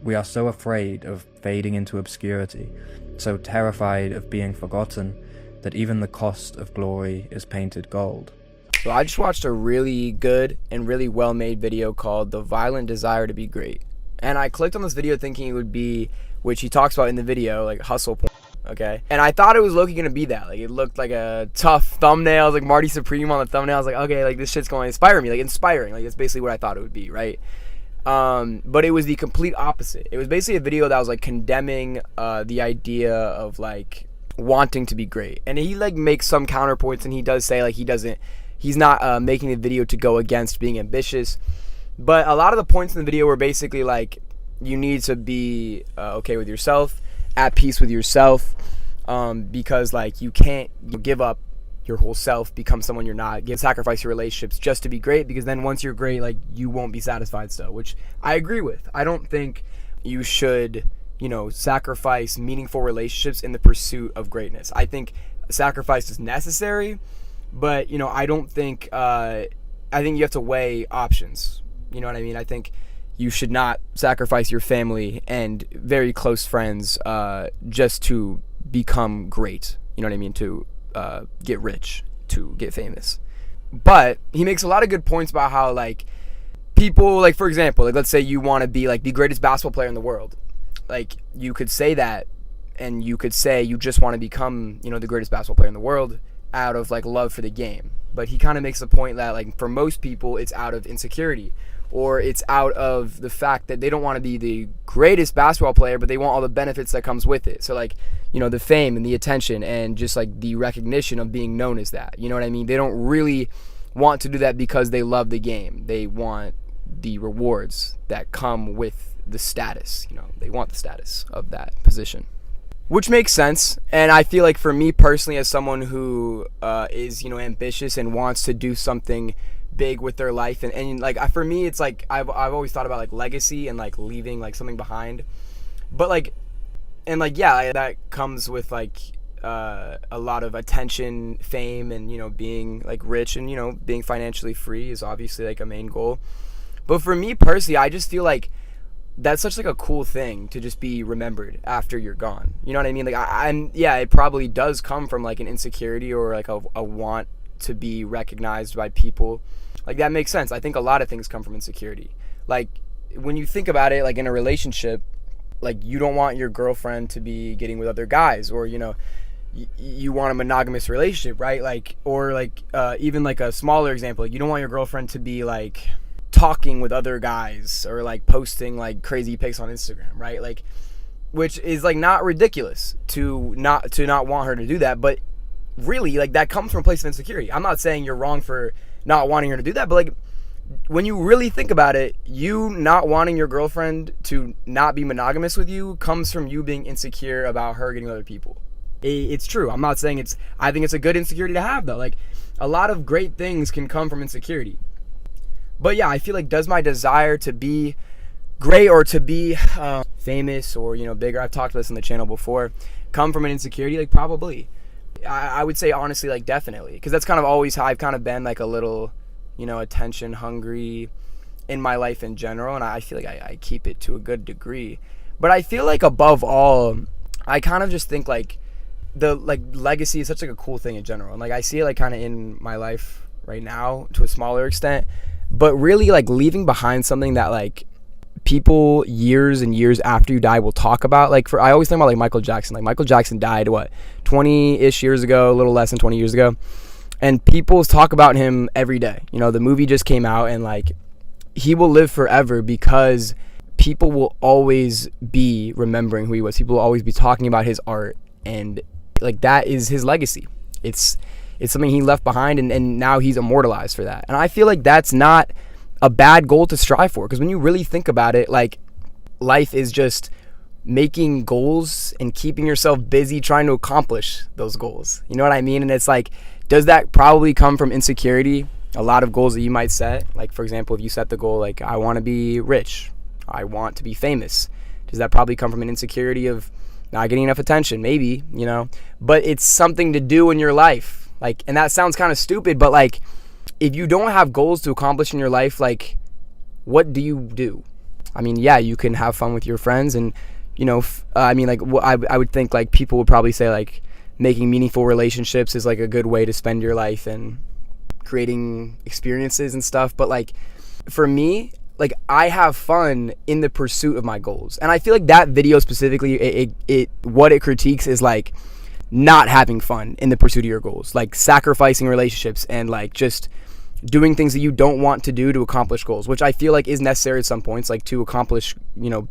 We are so afraid of fading into obscurity, so terrified of being forgotten, that even the cost of glory is painted gold. So I just watched a really good and really well-made video called The Violent Desire to Be Great. And I clicked on this video thinking it would be, which he talks about in the video, like hustle porn, okay? And I thought it was low-key gonna be that. Like, it looked like a tough thumbnail, like Marty Supreme on the thumbnail. I was like, okay, like this shit's going to inspire me, like inspiring. Like, it's basically what I thought it would be, right? But it was the complete opposite. It was basically a video that was like condemning the idea of like wanting to be great. And he like makes some counterpoints, and he does say like he's not making the video to go against being ambitious. But a lot of the points in the video were basically like, you need to be okay with yourself, at peace with yourself, because like you can't give up your whole self, become someone you're not, sacrifice your relationships just to be great, because then once you're great, like you won't be satisfied still, which I agree with. I don't think you should, sacrifice meaningful relationships in the pursuit of greatness. I think sacrifice is necessary, but I don't think I think you have to weigh options. You know what I mean? I think you should not sacrifice your family and very close friends just to become great. You know what I mean? To get rich, to get famous. But he makes a lot of good points about how like people, like for example, like let's say you want to be like the greatest basketball player in the world. Like you could say that, and you could say you just want to become, the greatest basketball player in the world out of like love for the game. But he kind of makes the point that like for most people it's out of insecurity, or it's out of the fact that they don't want to be the greatest basketball player, but they want all the benefits that comes with it. So like, the fame and the attention and just like the recognition of being known as that. You know what I mean? They don't really want to do that because they love the game. They want the rewards that come with the status. They want the status of that position, which makes sense. And I feel like for me personally, as someone who is, ambitious and wants to do something big with their life, and like for me it's like I've always thought about like legacy and like leaving like something behind, but like, and like yeah, that comes with like a lot of attention, fame, and being like rich, and being financially free is obviously like a main goal. But for me personally, I just feel like that's such like a cool thing to just be remembered after you're gone. You know what I mean? Like I'm it probably does come from like an insecurity or like a want to be recognized by people. Like that makes sense. I think a lot of things come from insecurity. Like when you think about it, like in a relationship, like you don't want your girlfriend to be getting with other guys, or you want a monogamous relationship, right? Like, or like even like a smaller example, you don't want your girlfriend to be like talking with other guys or like posting like crazy pics on Instagram, right? Like, which is like not ridiculous to not want her to do that, but really like that comes from a place of insecurity. I'm not saying you're wrong for not wanting her to do that, but like when you really think about it, you not wanting your girlfriend to not be monogamous with you comes from you being insecure about her getting other people. It's true. I'm not saying I think it's a good insecurity to have though. Like a lot of great things can come from insecurity. But yeah, I feel like, does my desire to be great or to be famous or bigger, I've talked about this on the channel before, come from an insecurity? Like probably. I would say honestly, like definitely, because that's kind of always how I've kind of been, like a little, attention hungry in my life in general, and I feel like I keep it to a good degree. But I feel like above all, I kind of just think like the like legacy is such like a cool thing in general, and like I see it like kind of in my life right now to a smaller extent, but really like leaving behind something that like people years and years after you die will talk about. Like I always think about like Michael Jackson. Like Michael Jackson died 20-ish years ago, a little less than 20 years ago, and people talk about him every day. The movie just came out, and like he will live forever because people will always be remembering who he was. People will always be talking about his art, and like that is his legacy. It's something he left behind, and now he's immortalized for that. And I feel like that's not a bad goal to strive for, because when you really think about it, like life is just making goals and keeping yourself busy trying to accomplish those goals. You know what I mean? And it's like, does that probably come from insecurity? A lot of goals that you might set, like for example, if you set the goal like I want to be rich, I want to be famous, does that probably come from an insecurity of not getting enough attention? Maybe, but it's something to do in your life. Like, and that sounds kind of stupid, but like if you don't have goals to accomplish in your life, like what do you do? I mean, yeah, you can have fun with your friends, and I mean, like, I would think like people would probably say like making meaningful relationships is like a good way to spend your life and creating experiences and stuff. But like for me, like, I have fun in the pursuit of my goals, and I feel like that video specifically, it what it critiques is like not having fun in the pursuit of your goals, like sacrificing relationships and like just doing things that you don't want to do to accomplish goals, which I feel like is necessary at some points. Like, to accomplish,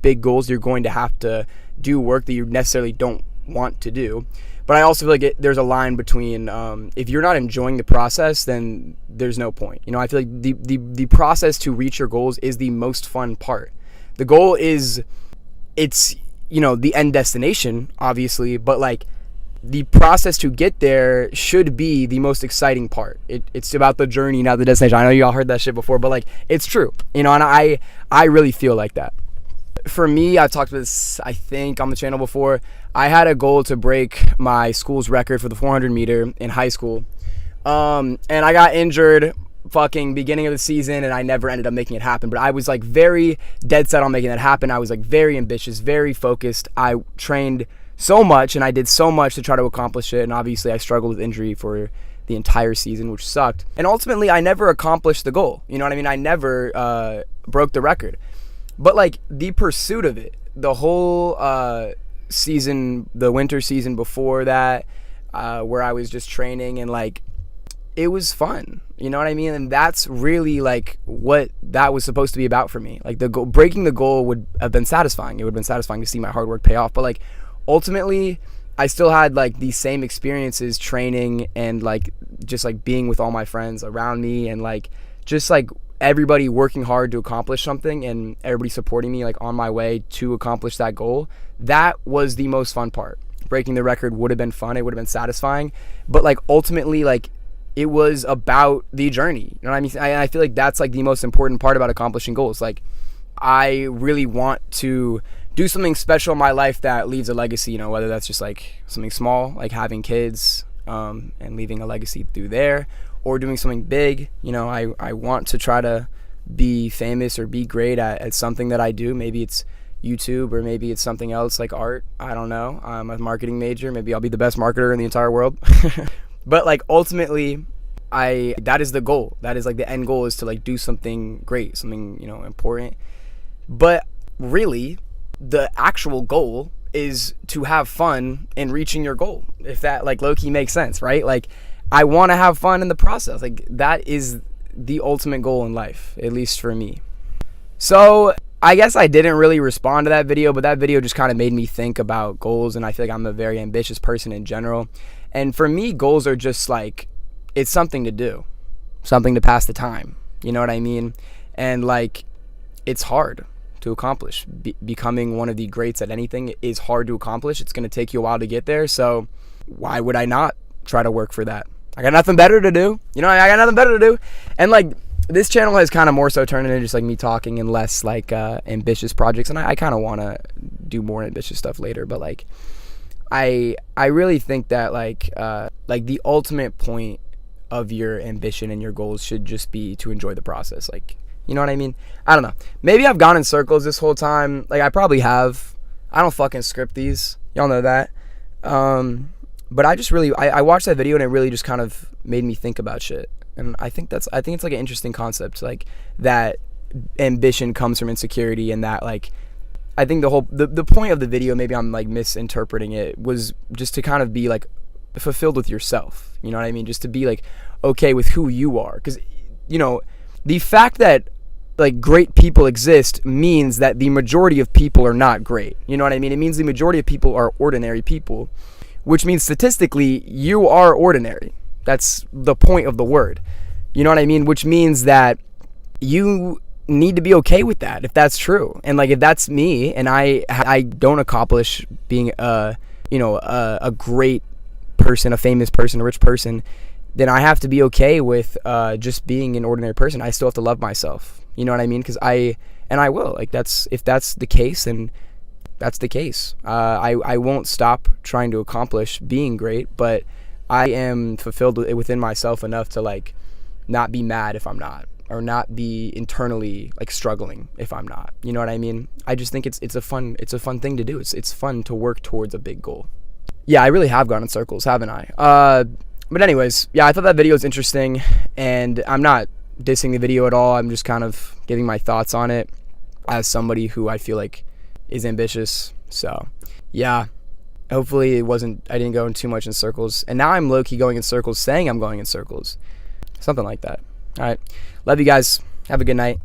big goals, you're going to have to do work that you necessarily don't want to do. But I also feel like there's a line between if you're not enjoying the process, then there's no point. I feel like the process to reach your goals is the most fun part. The goal is, it's the end destination, obviously, but like the process to get there should be the most exciting part. It's about the journey, not the destination. I know you all heard that shit before, but like, it's true, and I really feel like that. For me, I've talked about this, I think, on the channel before. I had a goal to break my school's record for the 400 meter in high school, and I got injured fucking beginning of the season, and I never ended up making it happen. But I was like very dead set on making that happen. I was like very ambitious, very focused. I trained so much, and I did so much to try to accomplish it, and obviously I struggled with injury for the entire season, which sucked. And ultimately, I never accomplished the goal. You know what I mean? I never broke the record. But like the pursuit of it, the whole season, the winter season before that, where I was just training, and like it was fun. You know what I mean? And that's really like what that was supposed to be about for me. Like, the goal, breaking the goal would have been satisfying. It would have been satisfying to see my hard work pay off. But like, ultimately, I still had like these same experiences training and like just like being with all my friends around me, and like just like everybody working hard to accomplish something, and everybody supporting me like on my way to accomplish that goal. That was the most fun part. Breaking the record would have been fun. It would have been satisfying. But like ultimately, like, it was about the journey. You know what I mean? I feel like that's like the most important part about accomplishing goals. Like, I really want to do something special in my life that leaves a legacy, whether that's just like something small, like having kids, and leaving a legacy through there, or doing something big. I want to try to be famous or be great at something that I do. Maybe it's YouTube, or maybe it's something else like art. I don't know. I'm a marketing major. Maybe I'll be the best marketer in the entire world. But like ultimately, that is the goal. That is like the end goal, is to like do something great, something, important. But really, the actual goal is to have fun in reaching your goal. If that like low-key makes sense, right? Like, I want to have fun in the process. Like, that is the ultimate goal in life, at least for me. So I guess I didn't really respond to that video, but that video just kind of made me think about goals, and I feel like I'm a very ambitious person in general. And for me, goals are just like, it's something to do, something to pass the time. You know what I mean? And like, it's hard to accomplish. Becoming one of the greats at anything is hard to accomplish. It's going to take you a while to get there. So why would I not try to work for that? I got nothing better to do. I got nothing better to do. And like, this channel has kind of more so turned into just like me talking, and less like ambitious projects. And I kind of want to do more ambitious stuff later. But like, I really think that like the ultimate point of your ambition and your goals should just be to enjoy the process. Like, you know what I mean? I don't know. Maybe I've gone in circles this whole time. Like, I probably have. I don't fucking script these. Y'all know that. But I just really, I watched that video, and it really just kind of made me think about shit. And I think it's like an interesting concept, like that ambition comes from insecurity, and that like, I think the point of the video, maybe I'm like misinterpreting it, was just to kind of be like fulfilled with yourself. You know what I mean? Just to be like okay with who you are. Because, the fact that like great people exist means that the majority of people are not great. You know what I mean? It means the majority of people are ordinary people, which means statistically you are ordinary. That's the point of the word. You know what I mean? Which means that you need to be okay with that, if that's true. And like, if that's me, and I don't accomplish being a great person, a famous person, a rich person, then I have to be okay with just being an ordinary person. I still have to love myself. You know what I mean? Because I will. Like, if that's the case, then that's the case. I won't stop trying to accomplish being great, but I am fulfilled within myself enough to like not be mad if I'm not. or not be internally like struggling if I'm not. You know what I mean? I just think it's a fun thing to do. It's fun to work towards a big goal. Yeah, I really have gone in circles, haven't I? But anyways, yeah, I thought that video was interesting, and I'm not dissing the video at all. I'm just kind of giving my thoughts on it as somebody who I feel like is ambitious. So yeah, hopefully I didn't go in too much in circles, and now I'm low-key going in circles saying I'm going in circles, something like that. All right, love you guys, have a good night.